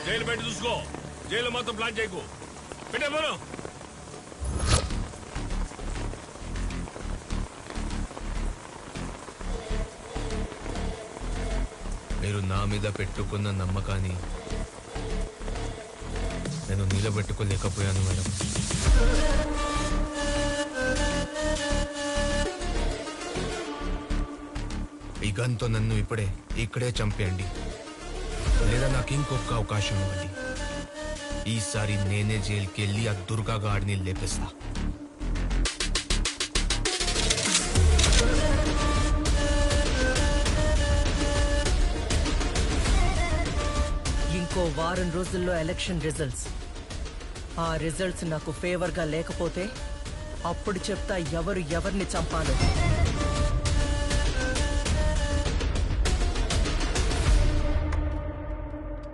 Jail పెట్టి చూసుకో. Jail మాత్రం ప్లాన్ చేయకు. పెట్టే పోను. మీరు నా మీద పెట్టుకున్న నమ్మకాన్ని నేను నిలబెట్టుకోలేకపోయాను మేడం. ఈ గన్తో నన్ను ఇక్కడే చంపేయండి, లేదా నాకు ఇంకొక అవకాశం ఇవ్వండి. ఈసారి నేనే జైలుకి వెళ్ళి ఆ దుర్గా గాడిని లేపేస్తా. ఇంకో వారం రోజుల్లో ఎలక్షన్ రిజల్ట్స్. ఆ రిజల్ట్స్ నాకు ఫేవర్గా లేకపోతే అప్పుడు చెప్తా ఎవరు ఎవరిని చంపాలో.